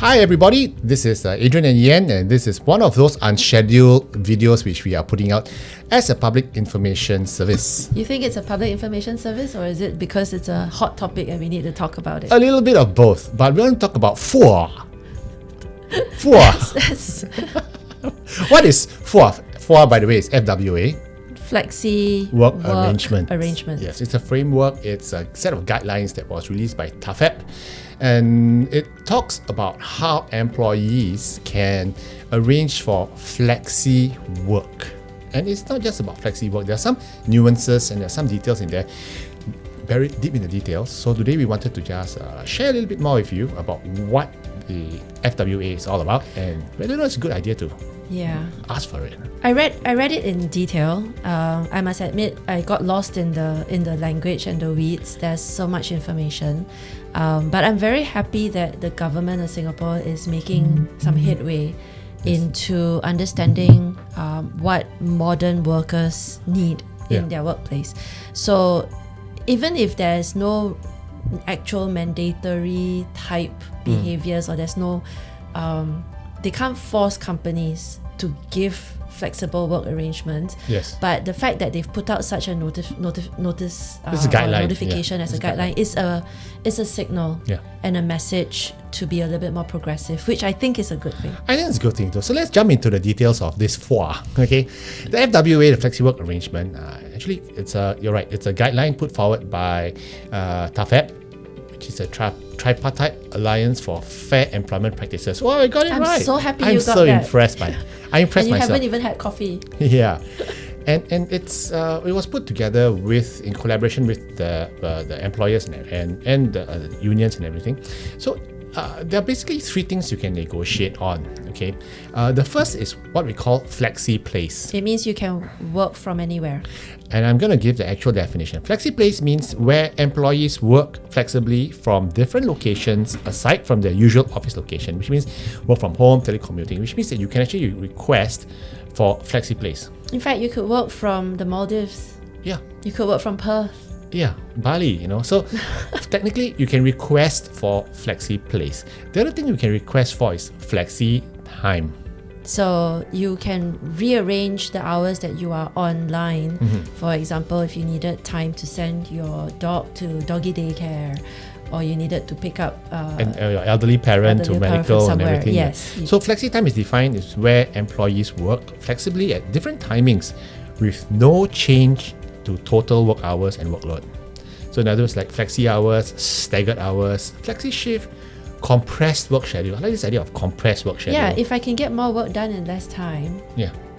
Hi everybody, this is Adrian and Yen, and this is one of those unscheduled videos which we are putting out as a public information service. You think it's a public information service, or is it because it's a hot topic and we need to talk about it? A little bit of both, but we're going to talk about FWA. What is FWA? FWA, by the way, is FWA. Flexi-Work Arrangements. Yes, it's a framework, it's a set of guidelines that was released by WTF, and it talks about how employees can arrange for flexi work. And it's not just about flexi work, there are some nuances and there are some details in there, very deep in the details. So today we wanted to just share a little bit more with you about what the FWA is all about and whether or not it's a good idea to ask for it. I read it in detail. I must admit, I got lost in the language and the weeds. There's so much information, but I'm very happy that the government of Singapore is making some headway into understanding what modern workers need in their workplace. So even if there's no actual mandatory type behaviors, or there's no they can't force companies to give flexible work arrangements. Yes. But the fact that they've put out such a notification as a guideline is a signal and a message to be a little bit more progressive, which I think is a good thing. I think it's a good thing too. So let's jump into the details of this FWA. Okay, the FWA, the Flexi-Work Arrangement, actually you're right, it's a guideline put forward by WTF, which is a tripartite alliance for fair employment practices. Oh, I got it right. I'm so happy you got that. I'm so impressed by it. I'm impressed myself. And you haven't even had coffee. Yeah. And it was put together in collaboration with the employers and the unions and everything. So there are basically three things you can negotiate on. Okay, the first is what we call flexi place. It means you can work from anywhere. And I'm going to give the actual definition. Flexi place means where employees work flexibly from different locations aside from their usual office location, which means work from home, telecommuting, which means that you can actually request for flexi place. In fact, you could work from the Maldives. Yeah. You could work from Perth. Yeah, Bali, So technically you can request for flexi place. The other thing you can request for is flexi time. So you can rearrange the hours that you are online. For example, if you needed time to send your dog to doggy daycare, or you needed to pick up your elderly parent to medical and everything. Yes. So flexi time is defined as where employees work flexibly at different timings with no change to total work hours and workload. So in other words, like flexi hours, staggered hours, flexi shift, compressed work schedule. I like this idea of compressed work schedule. Yeah, if I can get more work done in less time,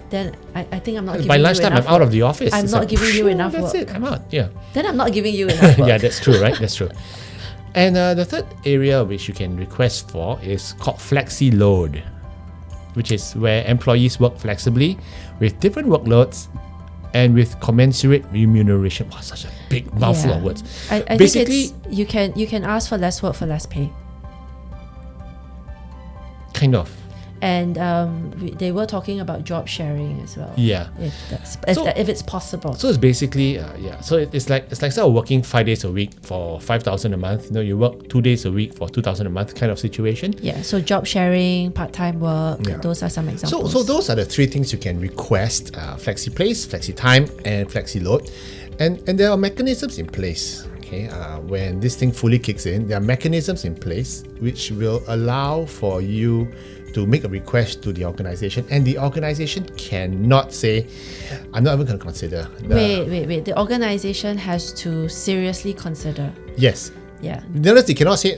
then I think I'm not giving you enough. By lunchtime, I'm out of the office. I'm not giving you enough work. That's it, I'm out. Yeah. Then I'm not giving you enough work. Yeah, that's true, right? That's true. And the third area which you can request for is called flexi load, which is where employees work flexibly with different workloads and with commensurate remuneration. Wow, such a big mouthful of words. I basically think you can ask for less work for less pay. Kind of. And they were talking about job sharing as well. Yeah. If it's possible. So it's basically So it's like instead of working 5 days a week for 5,000 a month, you work 2 days a week for 2,000 a month kind of situation. Yeah. So job sharing, part-time work. Those are some examples. So those are the three things you can request: flexi place, flexi time, and flexi load. And there are mechanisms in place. Okay. When this thing fully kicks in, there are mechanisms in place which will allow for you to make a request to the organization, and the organization cannot say, I'm not even going to consider. Wait. The organization has to seriously consider. Yes. Yeah. Notice they cannot say,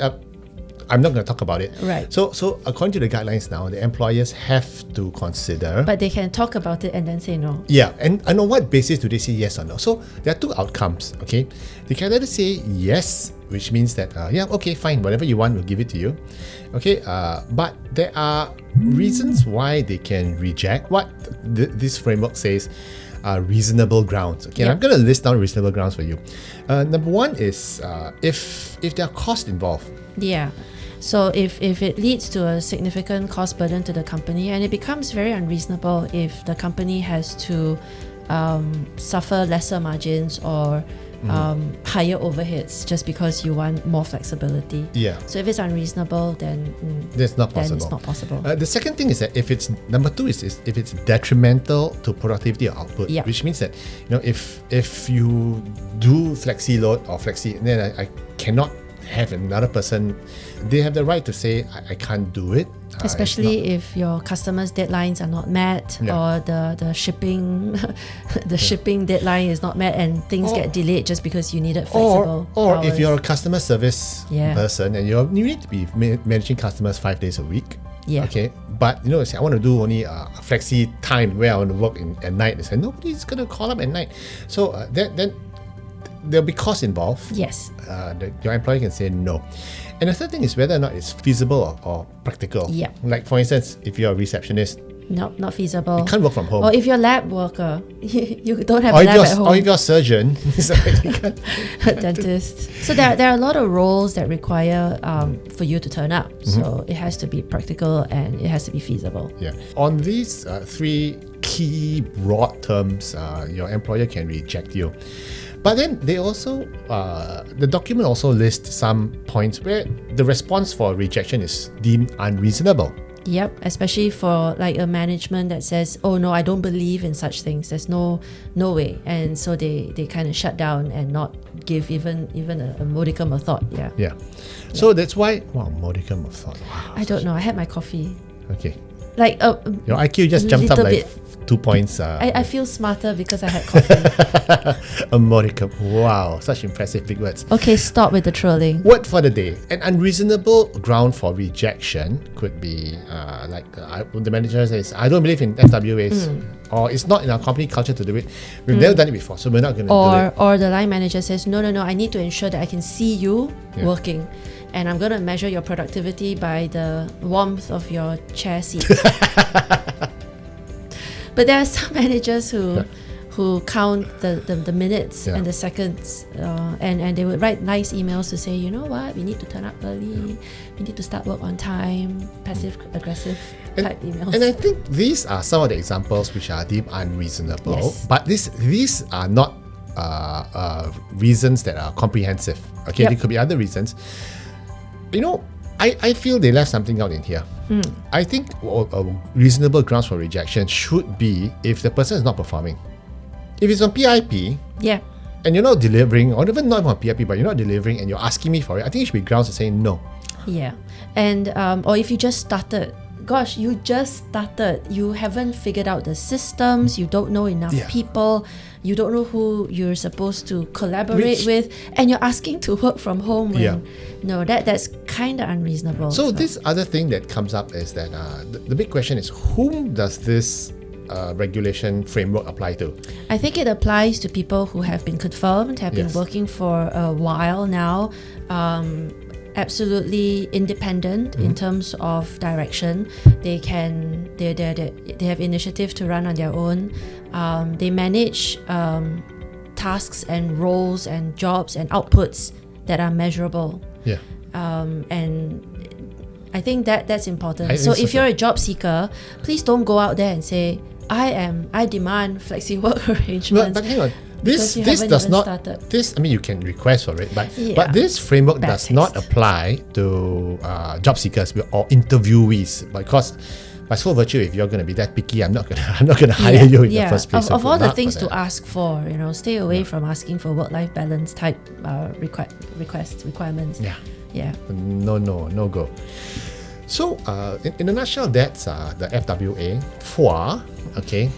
I'm not going to talk about it. Right. So according to the guidelines now, the employers have to consider. But they can talk about it and then say no. Yeah. And on what basis do they say yes or no? So there are two outcomes. Okay. They can either say yes, which means that, okay, fine, whatever you want, we'll give it to you. Okay, but there are reasons why they can reject what this framework says are reasonable grounds. Okay, and I'm going to list down reasonable grounds for you. Number one is if there are costs involved. Yeah. So if it leads to a significant cost burden to the company, and it becomes very unreasonable if the company has to suffer lesser margins or higher overheads just because you want more flexibility. Yeah. So if it's unreasonable, then That's not then possible. it's not possible. The second thing is that if it's number two is if it's detrimental to productivity or output, Yeah. which means that if you do flexi load or flexi, then I cannot have another person. They have the right to say I can't do it. Especially if your customers' deadlines are not met, Yeah. or the shipping shipping deadline is not met, and things get delayed just because you needed flexible or hours. if you're a customer service Yeah. person and you need to be managing customers 5 days a week. Yeah. Okay, but say I want to do only a flexi time where I want to work at night. They say nobody's gonna call up at night, so then there'll be costs involved. Yes. Your employer can say no. And the third thing is whether or not it's feasible or practical. Yeah. Like for instance, if you're a receptionist, No, not feasible. you can't work from home. Or if you're a lab worker, you don't have Or a if lab at home. or if you're a surgeon, you can't. Dentist. So there are a lot of roles that require for you to turn up. So it has to be practical and it has to be feasible. Yeah. On these three key broad terms, your employer can reject you. But then they also, the document also lists some points where the response for rejection is deemed unreasonable. Yep, especially for like a management that says, "Oh no, I don't believe in such things. There's no way," and so they kind of shut down and not give even a modicum of thought. Yeah. Yeah. So that's why, modicum of thought. Wow. I don't know. I had my coffee. Okay. Like Your IQ just jumped up little like bit. 2 points. I feel smarter because I had coffee. A modicum. Wow, such impressive big words. Okay, stop with the trolling. Word for the day. An unreasonable ground for rejection could be the manager says, I don't believe in FWAs, or it's not in our company culture to do it. We've never done it before, so we're not going to do it. Or the line manager says, no, I need to ensure that I can see you working. And I'm going to measure your productivity by the warmth of your chair seat. But there are some managers who count the minutes and the seconds, and they would write nice emails to say, you know what, we need to turn up early, we need to start work on time, passive aggressive type emails. And I think these are some of the examples which are deemed unreasonable. Yes. But these are not reasons that are comprehensive. Okay, Yep. there could be other reasons. I feel they left something out in here. I think a reasonable grounds for rejection should be if the person is not performing. If it's on PIP, Yeah. and you're not delivering, or even not on PIP, but you're not delivering and you're asking me for it, I think it should be grounds to say no. Yeah. And or if you just started, gosh, you just started, you haven't figured out the systems, you don't know enough people, you don't know who you're supposed to collaborate with, and you're asking to work from home. No, that's kind of unreasonable. So this other thing that comes up is that the big question is, whom does this regulation framework apply to? I think it applies to people who have been confirmed, have been working for a while now, absolutely independent in terms of direction. They have initiative to run on their own. They manage tasks and roles and jobs and outputs that are measurable. Yeah. And I think that's important. I So think if you're a job seeker, please don't go out there and say, I demand Flexi-Work Arrangements. But hang on. This you does haven't even not. started. This, I mean, you can request for it, but Yeah. this framework Bad does not taste. apply to job seekers or interviewees, because by sole virtue, if you're going to be that picky, I'm not gonna hire you in the first place. Of if all you're the not things for to that. ask for, stay away from asking for work-life balance type requirements. Yeah. No go. So, in a nutshell, that's the FWA, FOA, okay?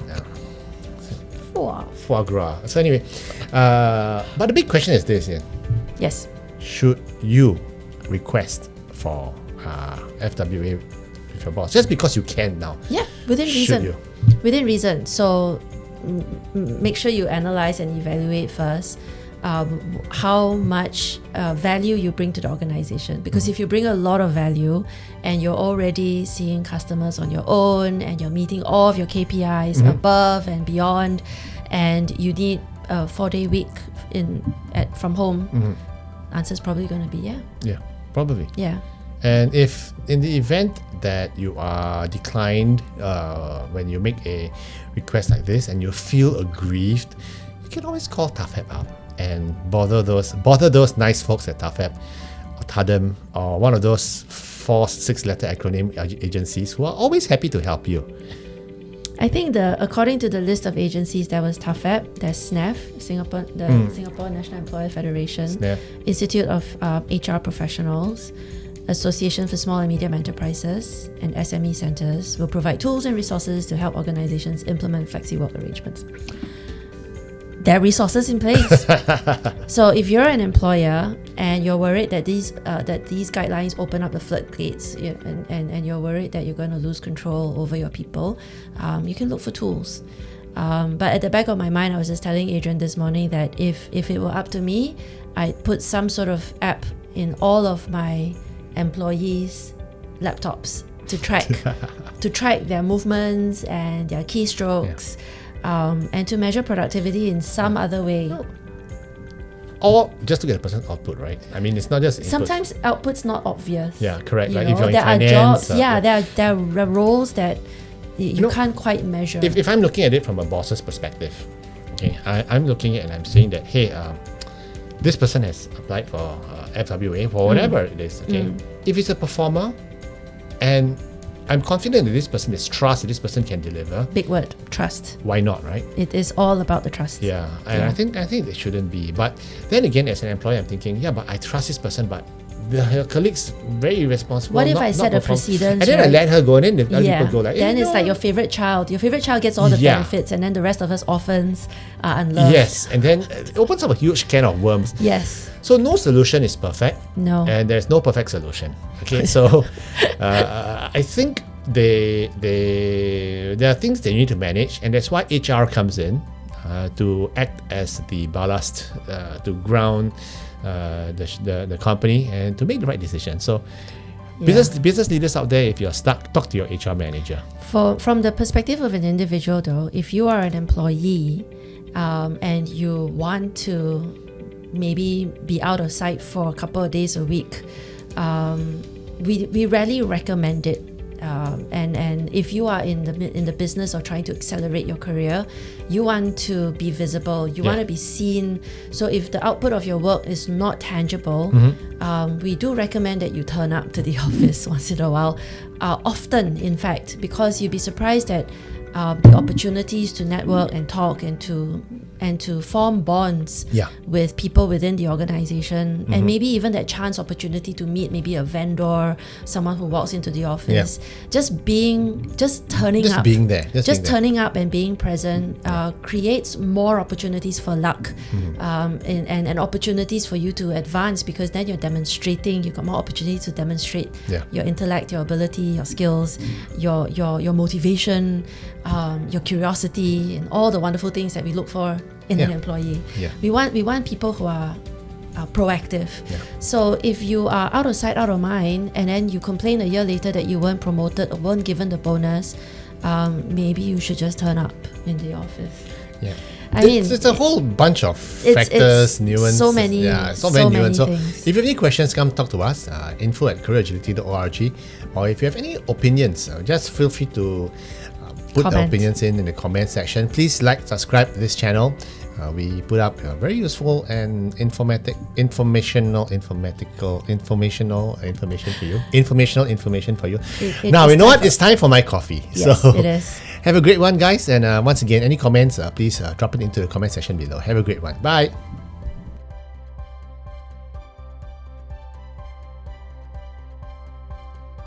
Wow. Foie gras. So anyway, but the big question is this, Yes. should you request for FWA with your boss? Just because you can now. Yeah, within Should reason. you? Within reason. So make sure you analyze and evaluate first how much value you bring to the organization. Because if you bring a lot of value and you're already seeing customers on your own and you're meeting all of your KPIs above and beyond, and you need a 4-day week from home, answer's probably going to be yeah. Yeah, probably. Yeah. And if in the event that you are declined when you make a request like this and you feel aggrieved, you can always call TAFEP out. and bother those nice folks at TAFEP or TADEM or one of those 4-6 letter acronym agencies who are always happy to help you. I think according to the list of agencies, there was TAFEP, there's SNEF, Singapore National Employer Federation, SNEF. Institute of HR Professionals, Association for Small and Medium Enterprises, and SME centers will provide tools and resources to help organizations implement flexi-work arrangements. There are resources in place. So if you're an employer and you're worried that these guidelines open up the floodgates, and you're worried that you're going to lose control over your people, you can look for tools. But at the back of my mind, I was just telling Adrian this morning that if it were up to me, I'd put some sort of app in all of my employees' laptops to track their movements and their keystrokes. And to measure productivity in some other way. Or just to get a person's output, right? I mean, it's not just input. Sometimes output's not obvious. Yeah, correct. Like know, if you're in there finance, are jobs. There are roles that you can't quite measure. If I'm looking at it from a boss's perspective, okay, I'm looking at it and I'm saying that, hey, this person has applied for FWA for whatever it is. Okay, if it's a performer, and I'm confident that this person is trust, that this person can deliver. Big word, trust. Why not, right? It is all about the trust. Yeah, and I think it shouldn't be. But then again, as an employer, I'm thinking, but I trust this person, but her colleague's very irresponsible. What if I set a precedent? And then I let her go, and then the other people go like, then it's like your favorite child. Your favorite child gets all the benefits, and then the rest of us orphans are unloved. Yes, and then it opens up a huge can of worms. Yes. So no solution is perfect. No. And there's no perfect solution. Okay, so I think there are things they need to manage, and that's why HR comes in to act as the ballast to ground the company and to make the right decision. So business leaders out there, if you're stuck, talk to your HR manager. From the perspective of an individual though, if you are an employee and you want to maybe be out of sight for a couple of days a week, we rarely recommend it. And if you are in the business of trying to accelerate your career, you want to be visible, you want to be seen. So if the output of your work is not tangible, we do recommend that you turn up to the office once in a while, often in fact, because you'd be surprised at the opportunities to network and talk and to form bonds with people within the organization, and maybe even that chance opportunity to meet maybe a vendor, someone who walks into the office. Just turning up and being present creates more opportunities for luck, and opportunities for you to advance, because then you've got more opportunities to demonstrate your intellect, your ability, your skills, your motivation, your curiosity, and all the wonderful things that we look for in an employee. We want people who are proactive. So if you are out of sight, out of mind, and then you complain a year later that you weren't promoted or weren't given the bonus, maybe you should just turn up in the office. I mean, it's a whole bunch of factors, nuances. So many nuances. So if you have any questions, come talk to us, info@careeragility.org, or if you have any opinions, just feel free to put the opinions in the comment section. Please like, subscribe to this channel. We put up very useful and informational information for you. Now, you know what? It's time for my coffee. Yes, so it is. Have a great one, guys. And once again, any comments, please drop it into the comment section below. Have a great one. Bye.